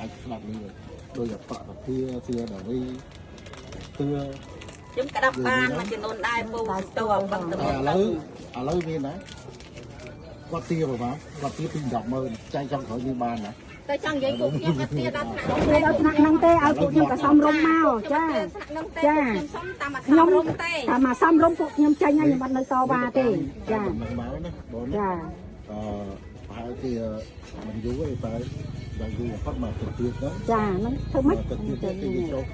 អាចស្ដាប់នេះដោយអបតភាសៀដាវីទឿខ្ញុំក្តាប់បានមួយចំនួនដែរពូតោអបតឥឡូវមានណាគាត់ទាប្រហែលគាត់ទាពី 100000 ចាយចង់ក្រោយនេះបានណាតែចង់និយាយពួកខ្ញុំអត់ទាដល់ថ្នាក់ហ្នឹងទេឲ្យពួកខ្ញុំក៏សំរុំមកចាចាខ្ញុំសុំតាមអាសំរុំទេតាមអាសំរុំពួកខ្ញុំចាញ់ហើយខ្ញុំអត់នៅតវ៉ាទេចាមិនមកណាបងចាប្រហែលជាមិនយូរទេតែដល់យូរផុតមកទៅទៀតទៅចាហ្នឹងធ្វើម៉េចទៅទៀតទៅចូល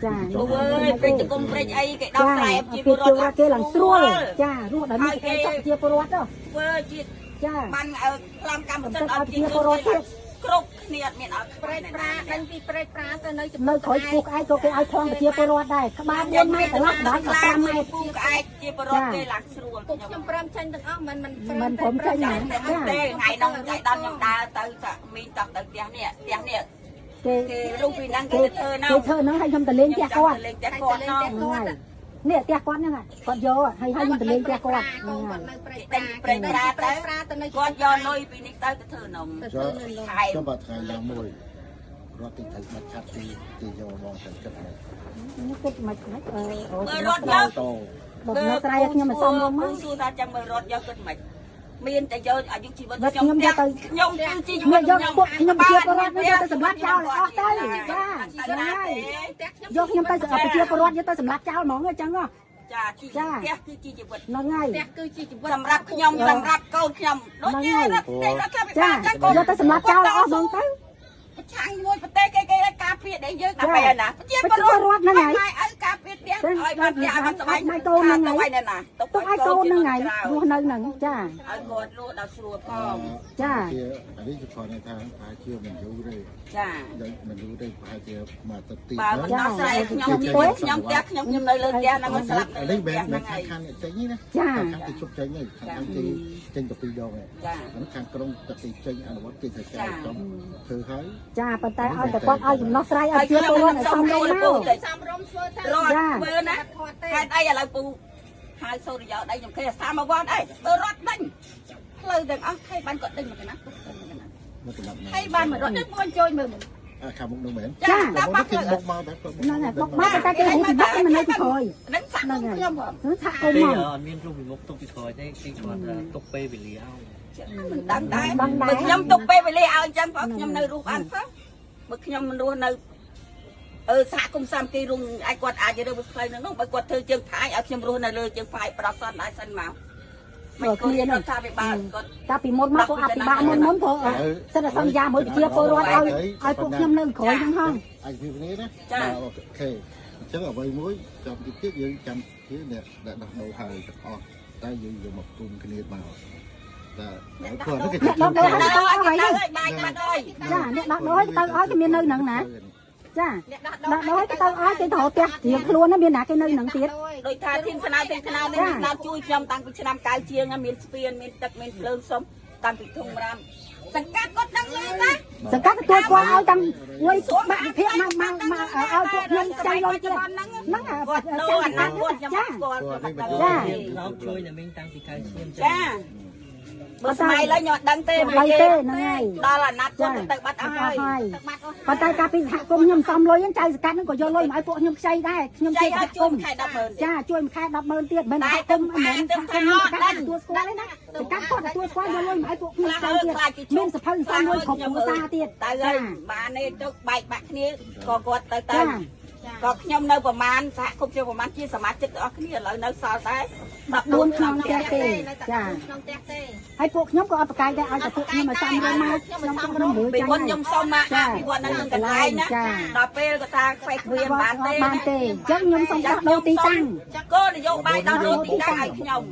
ចាអូយព្រេចតគុំព្រេចអីគេដល់ស្រែជាពលរដ្ឋគេឡើងស្រួលចារស់ដល់នេះគេចង់ជាពលរដ្ឋទៅធ្វើជាចាបានឲ្យខ្លាំកម្មសិទ្ធិឲ្យជាពលរដ្ឋគ្រប់គ្នាអត់មានអត់ព្រេចប្រាដឹងពីព្រេចប្រាទៅនៅនៅក្រោយពូក្អែកក៏គេឲ្យផងជាពលរដ្ឋដែរក្បាល4ម៉ែត្រកន្លះដល់5ម៉ែត្រពូក្អែកជាពលរដ្ឋគេឡើងស្រួលខ្ញុំព្រមចេញទាំងអស់មិនព្រមចេញណាទេថ្ងៃនោះចៃដល់ខ្ញុំដើរទៅមីងតោះទៅផ្ទះនេះគេរូបពីហ្នឹងគេធ្វើហ្នឹងឲ្យខ្ញុំទៅលេងផ្ទះគាត់លេងផ្ទះគាត់ហ្នឹងនេះផ្ទះគាត់ហ្នឹងគាត់យកឲ្យខ្ញុំទៅលេងផ្ទះគាត់ហ្នឹងហើយតែព្រៃប្រាទៅនៅគាត់យកលុយពីនេះទៅធ្វើនំខែចុះបាត់ថ្ងៃណាមួយរត់ទៅបាត់ឆាត់ទីយកមកទៅគិតនេះគិតមិនខ្មិចរត់យកបើនៅស្រ័យខ្ញុំមិនសមរមកសួរថាចាំមើលរត់យកគិតមិនមានតែយកអាយុជីវិតខ្ញុំយកទៅខ្ញុំគឺជាជីវិតយកពួកខ្ញុំជាពលរដ្ឋយកទៅសម្លាប់ចោលអស់ទៅចាយកខ្ញុំទៅប្រជាពលរដ្ឋយកទៅសម្លាប់ចោលហ្មងអញ្ចឹងចាផ្ទះគឺជាជីវិតហ្នឹងហើយផ្ទះគឺជាជីវិតសម្រាប់ខ្ញុំសម្រាប់កូនខ្ញុំដូចជារដ្ឋាភិបាលចាយកទៅសម្លាប់ចោលអស់ហ្មងទៅឆាំងមួយប្រទេសគេការពារដែលយើងដើម្បីណាប្រជាពលរដ្ឋហ្នឹងហើយឲ្យការពារផ្ទះឲ្យបានផ្ទះបានសុខឲ្យកូនហ្នឹងហើយទុកឲ្យកូនហ្នឹងហើយរស់នៅហ្នឹងចាឲ្យគាត់រស់ដល់ស្រួលផងចាអានេះគឺគាត់ថាថាជាមិនយូរទេចាមិនយូរទេប្រហែលជាមួយទឹកទីបាទមិនដល់ស្រ័យខ្ញុំផ្ទះខ្ញុំនៅលើផ្ទះហ្នឹងស្លាប់នៅលើផ្ទះហ្នឹងហើយខាងចេញនេះណាខាងទីជប់ចេញហើយខាងទីចេញទៅ2ដងហើយខាងក្រុងទឹកទីចេញអនុវត្តគេថាចាយចំធ្វើហើយចាប៉ុន្តែឲ្យតែគាត់ឲ្យចំណោះស្រាយឲ្យជាពលរដ្ឋសំរុំមកសំរុំធ្វើទៅរត់ធ្វើណាហេតុអីឥឡូវពូហៅសូរិយោដីខ្ញុំគេសាមវត្តអីបើរត់ដេញផ្លូវទាំងអស់ហើយបានគាត់ដេញមកណាហើយបានមករត់នេះមួយជួយមើលខាងមុខនោះមែនចាដល់មកគេមុខមកតែហ្នឹងហើយមុខមកតែគេហូបពីមុខមិននៅពីក្រោយហ្នឹងសាក់ខ្ញុំហ្នឹងសាក់គុំមកអត់មានរូបពីមុខទុកពីក្រោយទេគេគាត់ទុកពេលវេលាឲ្យមិនដឹងដែរបើខ្ញុំទុកពេលវេលាឲ្យអញ្ចឹងបងខ្ញុំនៅរស់បានផងបើខ្ញុំរស់នៅសហគមន៍សាមគ្គីរុំឲ្យគាត់អាចរើសផ្លូវហ្នឹងបើគាត់ធ្វើជើងផាយឲ្យខ្ញុំរស់នៅលើជើងផាយប្រដសនដែរសិនមកមកគ្នានឹងថាវិបាលគាត់តាពីមុនមកពួកអភិបាលមុនក៏សិនតែសន្យាមួយប្រជាពលរដ្ឋឲ្យពួកខ្ញុំនៅក្រោយហ្នឹងហងអាចពីនេះណាអូខេអញ្ចឹងអ្វីមួយចាំទៀតយើងចាំជាអ្នកដែលដោះដូរហើយទាំងអស់តែយើងយកមកគុំគ្នាមកតែគាត់គេដោះដូរឲ្យទៅអស់ហើយបាយបាត់ហើយចាអ្នកដោះដូរទៅអស់គេមាននៅហ្នឹងណាចាដោះដូរទៅអស់គេទៅផ្ទះរៀងខ្លួនមានណាគេនៅហ្នឹងទៀតដោយថាធីមថ្នានេះណាជួយខ្ញុំតាំងពីឆ្នាំ9ជាងមានស្ពានមានទឹកមានភ្លើងសុំតាំងពីធំរាមសង្កាត់គាត់ដឹងណាសង្កាត់ទទួលគាត់ឲ្យតាំងលុយបាក់ភិកមកឲ្យពួកខ្ញុំចាយលុយទៀតហ្នឹងគាត់ដូរអាណាគាត់ខ្ញុំស្គាល់ចាលោកជួយតែមីងតាំងពី9ជាងចាបើស្មៃឡើយខ្ញុំអត់ដឹងទេមិនទេហ្នឹងហើយដល់អាណត្តិគាត់ទៅបាត់អស់ហើយប៉ុន្តែកាលពីសហគមន៍ខ្ញុំសំលុយហ្នឹងចៅសកាត់ហ្នឹងក៏យកលុយមកឲ្យពួកខ្ញុំខ្ចីដែរខ្ញុំជាសហគមន៍ចាជួយមួយខែ100,000ទៀតមិនសហគមន៍មិនសហគមន៍សកាត់ទទួលស្គាល់ទេណាសកាត់គាត់ទទួលស្គាល់យកលុយមកឲ្យពួកខ្ញុំខ្ចីទៀតមានសភៅសំលុយគ្រប់គ្រួសារទៀតទៅហើយបាននេះទៅបែកបាក់គ្នាក៏គាត់ទៅក៏ខ្ញុំនៅប្រមាណសហគមន៍ជាប្រមាណជាសមាជិកទាំងអស់គ្នាឥឡូវនៅសល់តែ14ក្នុងផ្ទះទេចាក្នុងផ្ទះទេហើយពួកខ្ញុំក៏អត់ប្រកែកដែរឲ្យតែពួកខ្ញុំមកសំរុំមកខ្ញុំសំរុំពីមុនខ្ញុំសុំមកអភិវឌ្ឍនៅកន្លែងណាដល់ពេលគាត់ថាខ្វែកវាបានទេអញ្ចឹងខ្ញុំសុំដោះដូរទីតាំងគោលនយោបាយដោះដូរទីតាំងឲ្យខ្ញុំ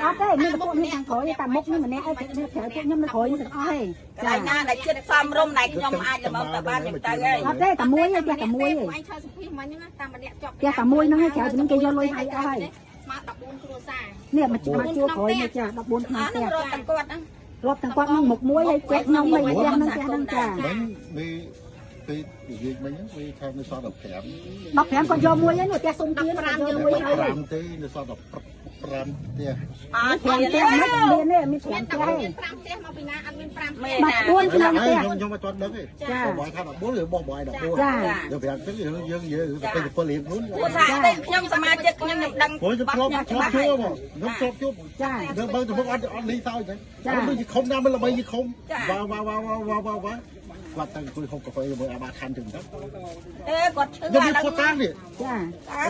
អត់ទេមានពួកខ្ញុំខាងក្រោយតែមុខនេះម្នាក់ឲ្យគេក្រៅពួកខ្ញុំនៅក្រោយទាំងអស់ទេកន្លែងណាដែលជិតសំរុំដែលខ្ញុំអាចល្មមទៅបានខ្ញុំទៅហើយអត់ទេតែមួយទេតែមួយទេអញឆើសុភីមិញហ្នឹងតាមម្នាក់ជាប់ផ្ទះតែមួយហ្នឹងក្រៅពីគេយកលុយឲ្យអស់ហើយមក14គ្រួសារនេះមកជួក្រោយនេះចា14ក្នុងផ្ទះរត់ទាំងគាត់ហ្នឹងរត់ទាំងគាត់ហ្នឹងមុខមួយហើយផ្ទះខ្ញុំមិនផ្ទះហ្នឹងចាវិញវាពេលនិយាយមិញវាថានៅសល់15គាត់យកមួយហើយនេះផ្ទះសុំទៀតយកមួយហើយ5ទេនៅសល់ 5 ផ្ទះ អត់ 5 មាន ផ្ទះមិនមានទេមាន5ផ្ទះទេ មាន បាត់4ក្នុងផ្ទះ ខ្ញុំអត់ទាន់ដឹងទេ ចា បងថា14ឬបង14 ចា យក5ទឹកយើងទៅទៅពលរៀងខ្លួន ពួកថាទេខ្ញុំសមាជិកខ្ញុំដឹង ព្រោះខ្ញុំធ្លាប់ជួបមកខ្ញុំធ្លាប់ជួប ចា ដល់បើទៅមុខអត់លីសោយទេដូចជាខំណាស់មិនល្បីជាខំវ៉ាគាត់តាំងអង្គុយហូបកាហ្វេជាមួយអាបាខាន់ចឹងទៅ ទេគាត់ឈឺ ខ្ញុំមានផុសតាំងនេះ ចា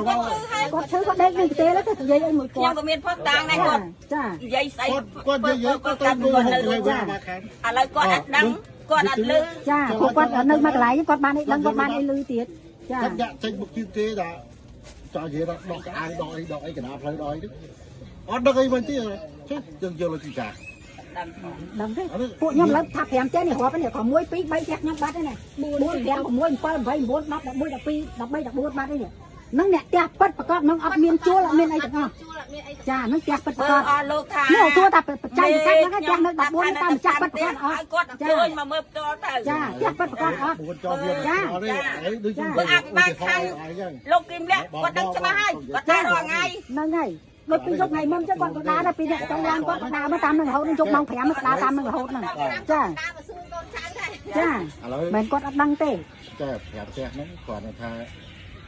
គាត់ឈឺហើយ គាត់ឈឺគាត់ដេកនឹងផ្ទះទៅនិយាយឲ្យមួយ ខ្ញុំ គាត់ ក៏មានផុសតាំងដែរគាត់ ចា និយាយស្អី គាត់និយាយគាត់ទៅអង្គុយហូបជាមួយអាបាខាន់ ឥឡូវគាត់អត់ដឹងគាត់អត់លើ ចាពួកគាត់នៅមួយកន្លែងគាត់បានឲ្យដឹងគាត់បានឲ្យលឺទៀតចា គាត់ដាក់ចេញមុខជើងគេថាចង់និយាយថាដកអាយដកអីកណ្ដាលផ្លូវដកអីអត់ដឹងអីវិញទៀតយើងយកលើទីចា ដឹងផង ដឹងទេពួកខ្ញុំឡើងថា5ចេះនេះរាប់នេះក៏1 2 3ផ្ទះខ្ញុំបាត់ទេណា4 5 6 7 8 9 10 11 12 13 14បាត់ទេនេះនឹងអ្នកផ្ទះពិតប្រកបនឹងអត់មានជួលអត់មានអីទាំងអស់ចានឹងផ្ទះពិតប្រកប អស់លោកថា នេះសួរថាបច្ច័យកាត់ហ្នឹងផ្ទះនៅ14តាមម្ចាស់ពិតប្រកបអត់ គាត់ជួយមកមើលផ្ទាល់ទៅ ចាផ្ទះពិតប្រកបអត់ 4ចោលវាអត់ទេអីដូចជា លោកគឹមលាក់គាត់ដឹងច្បាស់ហើយគាត់ថារាល់ថ្ងៃ ហ្នឹងហើយដូចពីយប់ថ្ងៃមុនចឹងគាត់ក៏ដើរដែរពីអ្នកចង់ឡើងគាត់ក៏ដើរមកតាមនឹងរហូតនឹងយប់ម៉ោង5មកដើរតាមនឹងរហូតហ្នឹងចាចាមិនគាត់អត់ដឹងទេ ចាប្រាប់ផ្ទះហ្នឹងគាត់ថា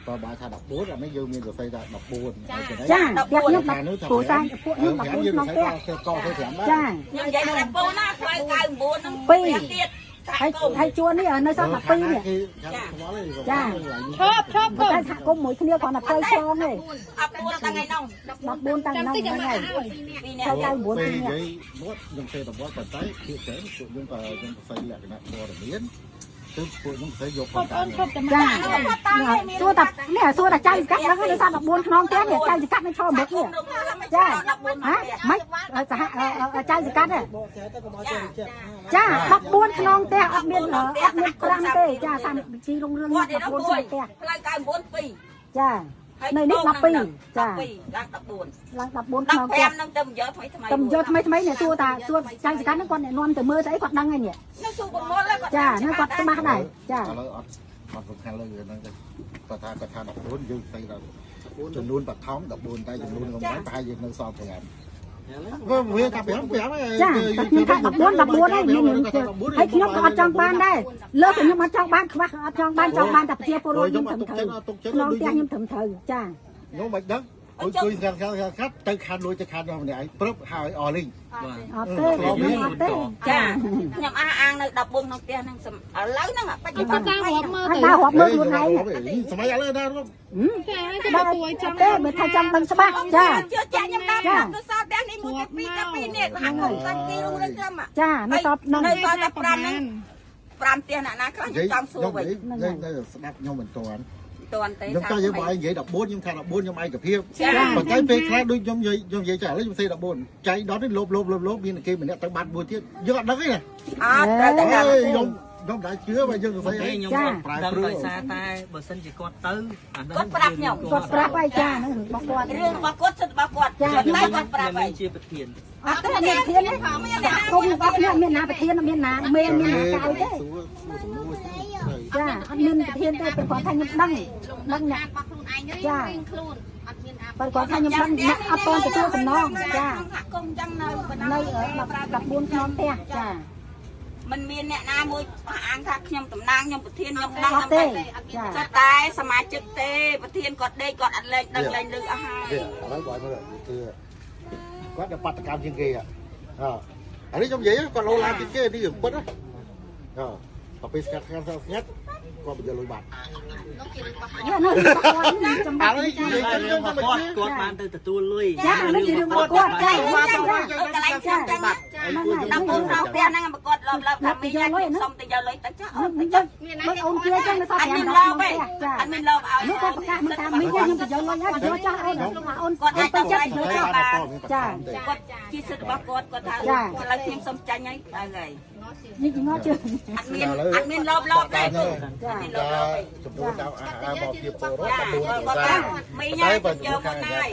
បើបើថា14អានេះយើងមានសរសេរថា14 ចាផ្ទះខ្ញុំព្រោះតែពួកខ្ញុំ14ក្នុងផ្ទះ កទៅ5ដែរ ចា ខ្ញុំនិយាយថាពូណាផ្លូវ99ហ្នឹងទៀត ហើយជួននេះនៅសល់12នេះចាឈប់តែសហគមន៍មួយគ្នាគាត់តែផ្លូវឆ្លងទេ អត់4តាំងឯនោះ 14តាំងនោះហ្នឹងហើយ ពីនេះ ហើយ9 ពេល ពី និ នេះ យាយមកខ្ញុំសេតបប៉ុន្តែភាគច្រើនពួកខ្ញុំក៏ខ្ញុំផ្សេងលក្ខណៈព័ត៌មានគឺពួកខ្ញុំផ្សេងយកផងតាម ចាសួរតែចៅកាត់ហ្នឹងនៅសល់14ក្នុងផ្ទះនេះចៅកាត់នៅឈរមុខនេះចាហ៎មិនសហចៅកាត់ទេចា14ក្នុងផ្ទះអត់មាន5ទេចាសាមជីរុងរឿង14ក្នុងផ្ទះ ផ្លូវ99 2 ចានៅនេះ12ចា ឡើង14 ឡើង14ក្នុងផ្ទះ 15ហ្នឹងទៅយកថ្មីថ្មី តែយកថ្មីនេះសួរចៅសកាត់ហ្នឹងគាត់អ្នកនាំទៅមើលទៅអីគាត់ដឹងហើយនេះ នៅសួរប្រមូលគាត់ ចាហ្នឹងគាត់ច្បាស់ដែរចា ឥឡូវអត់សំខាន់លើរឿងហ្នឹងទេគាត់ថា14យើងផ្សេងដល់ចំនួនបឋម14តែចំនួនកំណត់ប្រហែលយើងនៅសល់5វាថា5 ចាខ្ញុំថា14ហើយមានហើយខ្ញុំក៏អត់ចង់បានដែរលើកខ្ញុំអត់ចង់បានខ្វះអត់ចង់បានតែប្រជាពលរដ្ឋខ្ញុំត្រឹមត្រូវក្នុងផ្ទះខ្ញុំត្រឹមត្រូវចា ខ្ញុំមិនដឹងគួយខាត់ទៅខាត់លួយទៅខាត់ម្នាក់ឯងព្រឹបហើយអស់លីង អត់ទេខ្ញុំអត់ទេ ចាខ្ញុំអះអាងនៅ14ក្នុងផ្ទះហ្នឹងឥឡូវហ្នឹងបច្ចុប្បន្ន ដើររាប់មើលខ្លួនឯង សម័យឥឡូវណារត់ ទេបើថាចង់ដឹងច្បាស់ចា ជឿចាក់ខ្ញុំដល់ទៅសល់ផ្ទះនេះ1 2 2នេះហាក់ខ្ញុំតាំងពីរុំរឿងត្រឹម ចានៅតបនៅ នៅដល់តែ5ហ្នឹង5ផ្ទះអ្នកណាខ្លះខ្ញុំចង់សួរវិញ ខ្ញុំនៅស្ដាប់ខ្ញុំមិនទាន់ តាន់ទេ ខ្ញុំចង់យើងបើនិយាយ14ខ្ញុំថា14ខ្ញុំឯកភាពប៉ុន្តែពេលខ្លះដូចខ្ញុំនិយាយចាឥឡូវខ្ញុំសេ14ចៃដុតនេះលោបមានគេម្នាក់ទៅបាត់មួយទៀតយើងអត់ដឹងទេណា អត់ត្រូវតែដឹង ខ្ញុំដែរជឿបើយើងសរសេរអី ខ្ញុំអត់ដឹងដោយសារតែបើសិនជាគាត់ទៅអានោះ គាត់ប្រាប់ខ្ញុំ គាត់ប្រាប់ហើយចាហ្នឹងរបស់គាត់ រឿងរបស់គាត់សិទ្ធិរបស់គាត់តែគាត់ប្រាប់ហើយ ជាប្រធាន អត់ទេមានប្រធានទេគុំរបស់ខ្ញុំមានណាប្រធានមានណាមេមានណាកៅទេចាអត់មានប្រធានទេព្រោះគាត់ថាខ្ញុំដឹងអ្នករបស់ខ្លួនឯងចាខ្លួនអត់មានបើគាត់ថាខ្ញុំដឹងអ្នកអត់តទទួលសំណងចាគុំចឹងនៅបណ្ដោយ 14ក្នុងផ្ទះចា มันមានអ្នកណាមួយអាងថាខ្ញុំតំណាងខ្ញុំប្រធានខ្ញុំដឹង អត់ទេចា តែសមាជិកទេប្រធានគាត់ដេកគាត់អត់លេងដឹងលេងលឺអស់ហើយ ឥឡូវបើមើលគឺគាត់ដល់បាតកម្មជាងគេអានេះខ្ញុំនិយាយគាត់លោឡាជាងគេនេះពិតណាទៅពេលស្ងាត់គាត់បញ្យល់លុយបាត់ នេះនៅគាត់ចំបាក់ គាត់បានទៅទទួលលុយ ចានេះជារឿងរបស់គាត់ចា កន្លែងខ្ញុំចឹងដល់បងរកផ្ទះហ្នឹងមកគាត់លបថាមីយ៉ាសុំទៅយកលុយទៅចាអូនទៅយក មើលអូនkiaចឹងនៅសល់5 អត់មាន ដ ល ង បទេ ចា អត់មានលបឲ្យ នោះគាត់ប្រកាសមកតាមមីយ៉ាខ្ញុំទៅយកលុយហើយយកចាស់អូនគាត់អាចទៅចិត្តយកចាស់បាន ចា គាត់ជាសិទ្ធិរបស់គាត់គាត់ថាឥឡូវខ្ញុំសុំចាញ់ហើយហើយ នេះជាងជើង អត់មានលបទេចា ចំនួនដល់មកជាពលរដ្ឋ មីយ៉ាយកមកណាយ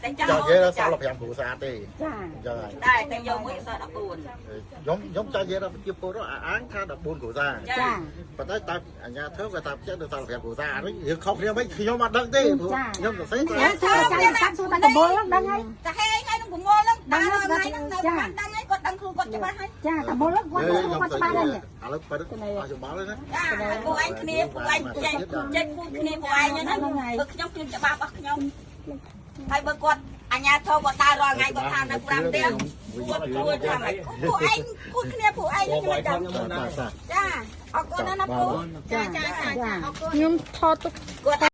ទៅ តែ ចា ចាំ និយាយដល់35គ្រួសារទេ ចា ចឹងហើយ តែតែយកមួយស14 ខ្ញុំចានិយាយដល់ប្រជាពលរដ្ឋអាងថា14គ្រួសារ ចា ប៉ុន្តែតាមអាជ្ញាធរគាត់ថាចិត្តដល់35គ្រួសារអានេះរឿងខុសគ្នាមិនខ្ញុំអត់ដឹងទេព្រោះខ្ញុំសរសេរ ចាចាកាត់សួរតែកបលហ្នឹងដឹងហើយ តែហេហើយនឹងប្រមូលហ្នឹងដល់ថ្ងៃហ្នឹងនៅបានដឹងហើយគាត់ដឹងខ្លួនគាត់ច្បាស់ហើយ ចាកបលហ្នឹងគាត់គាត់ច្បាស់ហើយ ឥឡូវបើអស់យោបល់ហើយណា ចាពួកឯងគ្នាពួកឯងចេញពួកគ្នាពួកឯងហ្នឹងបើខ្ញុំច្បាប់របស់ខ្ញុំហើយបើគាត់អញ្ញាធម៌គាត់ដើររាល់ថ្ងៃគាត់ថានៅ5ផ្ទះគាត់ជួយថាម៉េចពួកឯងពួកគ្នាពួកឯងខ្ញុំចាំចាអរគុណណាស់ណាពូចាអរគុណ ខ្ញុំថតទុក គាត់